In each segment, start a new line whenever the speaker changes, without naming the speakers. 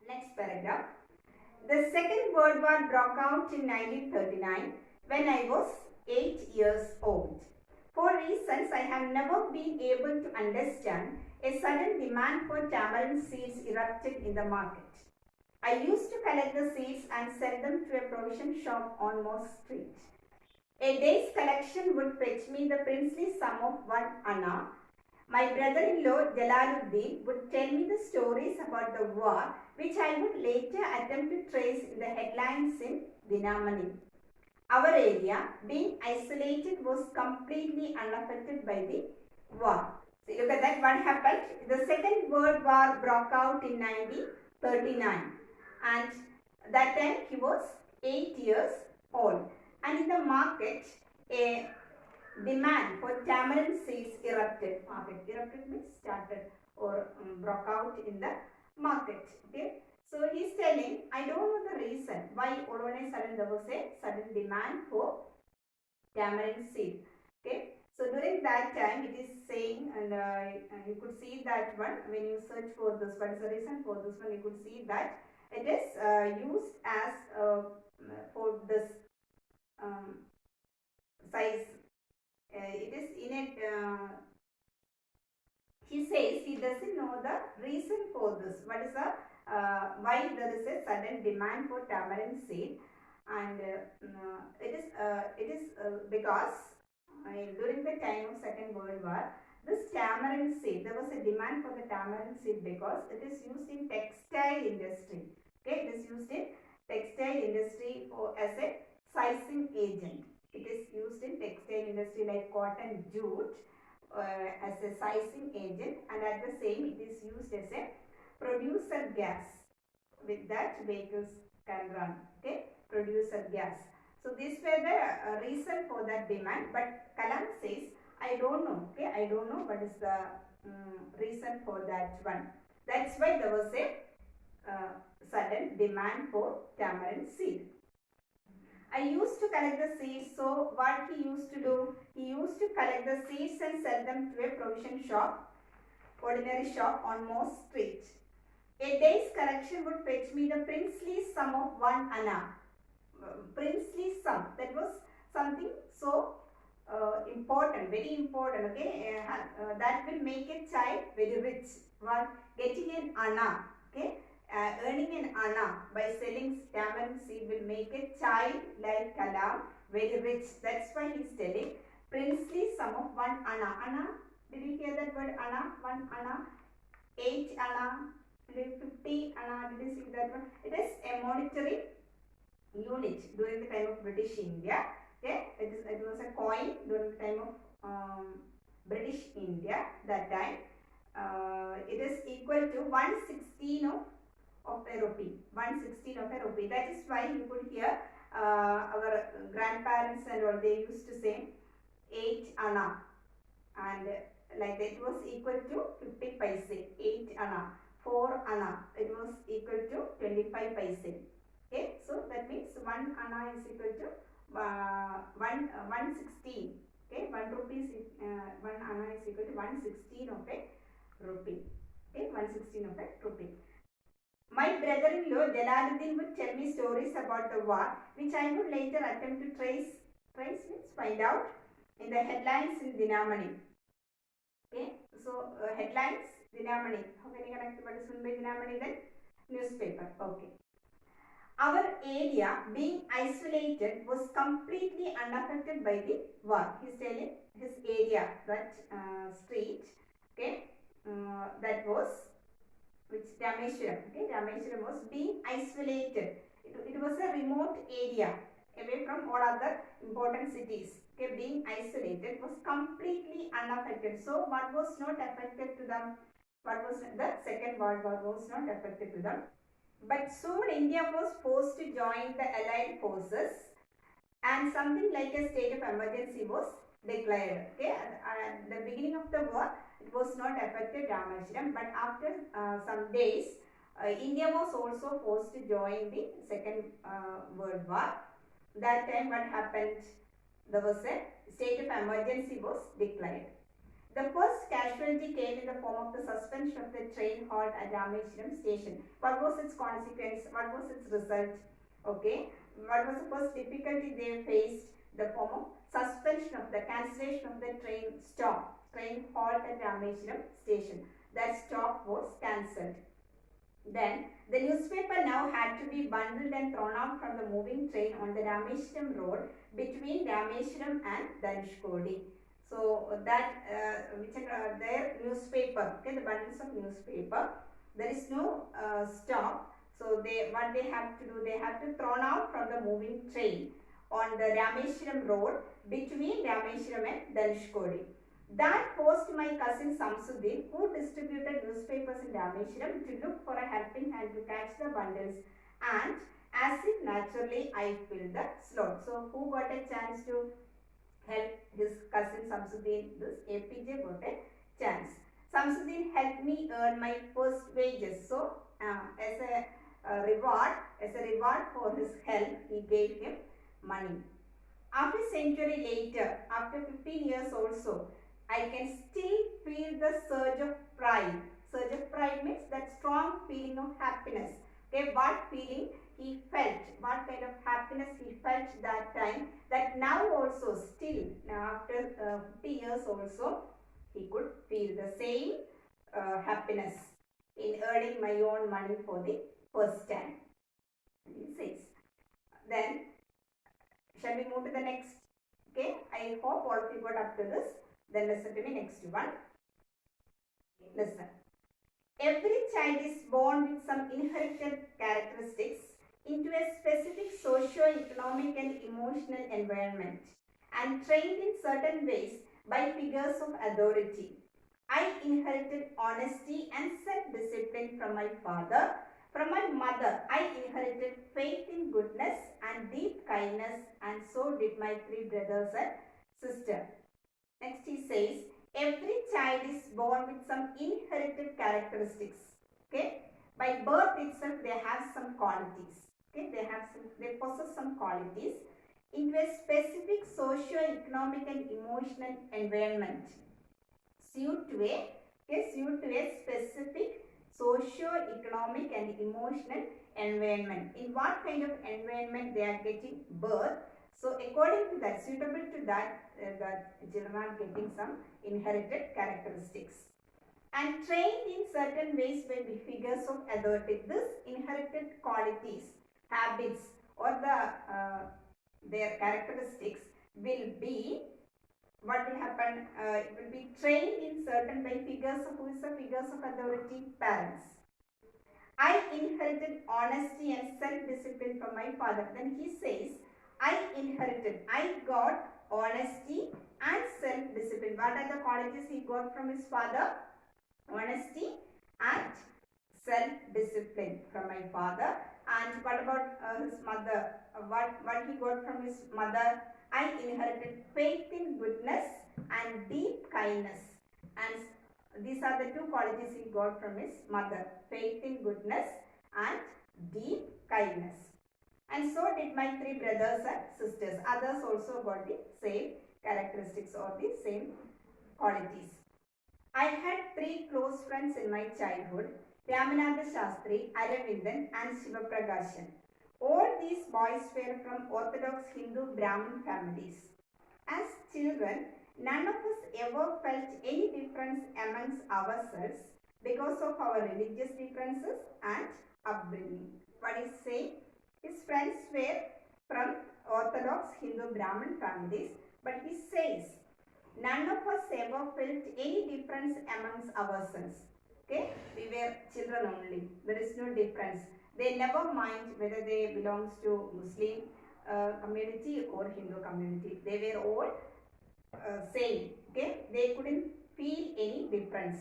Next paragraph. The Second World War broke out in 1939 when I was 8 years old. For reasons I have never been able to understand, a sudden demand for tamarind seeds erupted in the market. I used to collect the seeds and sell them to a provision shop on Moss Street. A day's collection would fetch me the princely sum of 1 anna. My brother-in-law Jalaluddin would tell me the stories about the war, which I would later attempt to trace in the headlines in Dinamani. Our area, being isolated, was completely unaffected by the war. See, look at that. What happened? The Second World War broke out in 1939, and that time he was 8 years old. And in the market, a demand for tamarind seeds erupted. Erupted means started or broke out in the market. Okay. So he is telling, I don't know the reason why all of a sudden there was a sudden demand for tamarind seed. Okay. So during that time it is saying, and you could see that one when you search for this. What is the reason for this one? You could see that it is used as for this size. It is in it. He says he doesn't know the reason for this. What is the why there is a sudden demand for tamarind seed, and it is because during the time of Second World War, this tamarind seed, there was a demand for the tamarind seed because it is used in textile industry. Okay, it is used in textile industry for as a sizing agent. It is used in textile industry like cotton, jute as a sizing agent, and at the same it is used as a producer gas. With that vehicles can run. Okay, producer gas. So these were the reason for that demand, but Kalam says I don't know. Okay, I don't know what is the reason for that one. That's why there was a sudden demand for tamarind seed. I used to collect the seeds. So what he used to do? He used to collect the seeds and sell them to a provision shop, ordinary shop on Moss Street. A day's collection would fetch me the princely sum of 1 anna. Princely sum. That was something so important, very important. Okay, that will make a child very rich. What? Getting an anna. Okay. Earning an anna by selling tamarind seed will make a child like Kalam very rich. That's why he is telling princely sum of 1 anna. Anna, did you hear that word anna? 1 anna, 8 anna, 50 anna. Did you see that one? It is a monetary unit during the time of British India. Okay, it was a coin during the time of British India. That time it is equal to 1/16 of a rupee. 1/16 of a rupee. That is why you could hear our grandparents and all, they used to say 8 anna, and like that it was equal to 50 paise. 8 anna. 4 anna, it was equal to 25 paise. Okay, so that means 1 anna is equal to 1/16. Okay, 1 rupee is 1 anna is equal to 1/16 of a rupee. Okay, 1/16 of a rupee. My brother-in-law Jalaluddin would tell me stories about the war, which I would later attempt to trace means find out in the headlines in Dinamani. Okay, so headlines, Dinamani. How can you connect what is meant by Dinamani then? Newspaper. Okay. Our area, being isolated, was completely unaffected by the war. He is telling his area, that street, okay, that was which Rameshwaram. Okay, Rameshwaram was being isolated. It was a remote area away from all other important cities. Okay, being isolated, was completely unaffected. So what was not affected to them? What was the Second World War was not affected to them. But soon India was forced to join the Allied forces, and something like a state of emergency was declared. Okay, at the beginning of the war, it was not affected Rameshwaram, but after some days, India was also forced to join the Second World War. That time, what happened? There was a state of emergency was declared. The first casualty came in the form of the suspension of the train halt at Rameshwaram station. What was its consequence? What was its result? Okay. What was the first difficulty they faced? The form of suspension of the cancellation of the train stop. Train halt at Rameshwaram station. That stop was cancelled. Then the newspaper now had to be bundled and thrown out from the moving train on the Rameshwaram road between Rameshwaram and Dhanushkodi. So that their newspaper, okay, the bundles of newspaper, there is no stop. So what they have to do, they have to thrown out from the moving train on the Rameshwaram road between Rameshwaram and Dhanushkodi. That forced my cousin Samsuddin, who distributed newspapers in Rameshwaram, to look for a helping hand to catch the bundles, and as if naturally I filled the slot. So who got a chance to help his cousin Samsuddin? This APJ got a chance. Samsuddin helped me earn my first wages. So as a reward for his help, he gave him money. Half a century later, after 15 years also, I can still feel the surge of pride. Surge of pride means that strong feeling of happiness. Okay, what feeling he felt, what kind of happiness he felt that time, that now also still, now after 50 years also, he could feel the same happiness in earning my own money for the first time. He says. Then, shall we move to the next? Okay, I hope all of you got up to this. Then listen to me, next one. Listen. Every child is born with some inherited characteristics into a specific socio-economic and emotional environment and trained in certain ways by figures of authority. I inherited honesty and self-discipline from my father. From my mother, I inherited faith in goodness and deep kindness, and so did my 3 brothers and sister. Next he says, every child is born with some inherited characteristics. Okay, by birth itself they have some qualities. Okay, they possess some qualities into a specific socio-economic and emotional environment suit to a specific socio-economic and emotional environment. In what kind of environment they are getting birth? So according to that, suitable to that, the children are getting some inherited characteristics and trained in certain ways by the figures of authority. This inherited qualities, habits, or their characteristics will be, what will happen? It will be trained in certain by figures of, who is the figures of authority? Parents. I inherited honesty and self-discipline from my father. Then he says, I got honesty and self-discipline. What are the qualities he got from his father? Honesty and self-discipline from my father. And what about his mother? What he got from his mother? I inherited faith in goodness and deep kindness. And these are the 2 qualities he got from his mother. Faith in goodness and deep kindness. And so did my 3 brothers and sisters. Others also got the same characteristics or the same qualities. I had 3 close friends in my childhood. Ramanatha Shastri, Aravindan and Shivaprakasan. All these boys were from Orthodox Hindu Brahmin families. As children, none of us ever felt any difference amongst ourselves because of our religious differences and upbringing. What is saying? His friends were from Orthodox Hindu Brahmin families, but he says, none of us ever felt any difference amongst ourselves. Okay, we were children only. There is no difference. They never mind whether they belongs to Muslim community or Hindu community. They were all same. Okay, they couldn't feel any difference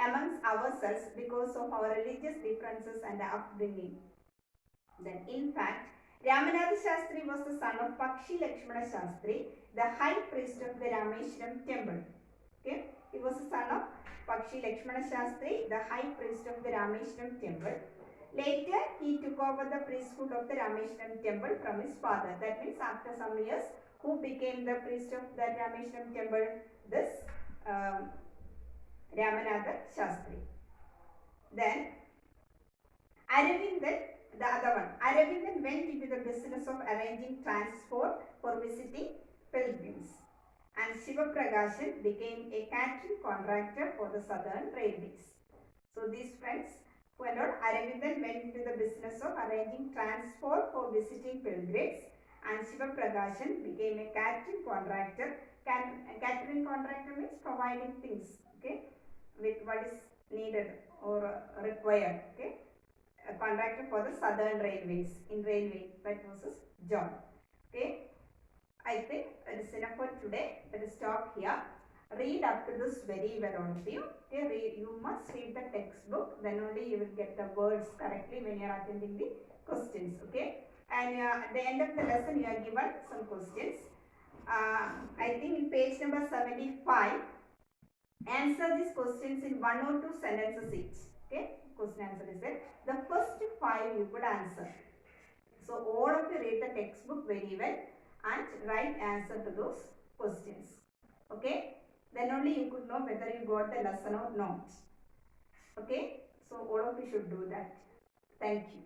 amongst ourselves because of our religious differences and upbringing. Then, in fact, Ramanatha Shastri was the son of Pakshi Lakshmana Shastri, the high priest of the Rameshwaram temple. Okay, he was the son of Pakshi Lakshmana Shastri, the high priest of the Rameshwaram temple. Later, he took over the priesthood of the Rameshwaram temple from his father. That means after some years, who became the priest of the Rameshwaram temple? This Ramanathan Shastri. Then Aravindan, the other one. Aravindan went into the business of arranging transport for visiting pilgrims. And Shiva Pragashan became a catering contractor for the Southern Railways. So these friends who and all, Aravindan went into the business of arranging transport for visiting pilgrims, and Shiva Pragashan became a catering contractor. Catering contractor means providing things, okay, with what is needed or required, okay. A contractor for the Southern Railways, in railway, that was his job, okay. I think it is enough for today. Let us stop here. Read up to this very well, all of you. Okay, you must read the textbook. Then only you will get the words correctly when you are attending the questions. Okay. And at the end of the lesson, you are given some questions. I think in page number 75, answer these questions in 1 or 2 sentences each. Okay. Question answer is there. The first 5 you could answer. So all of you read the textbook very well and write answer to those questions. Okay. Then only you could know whether you got the lesson or not. Okay. So all of you should do that. Thank you.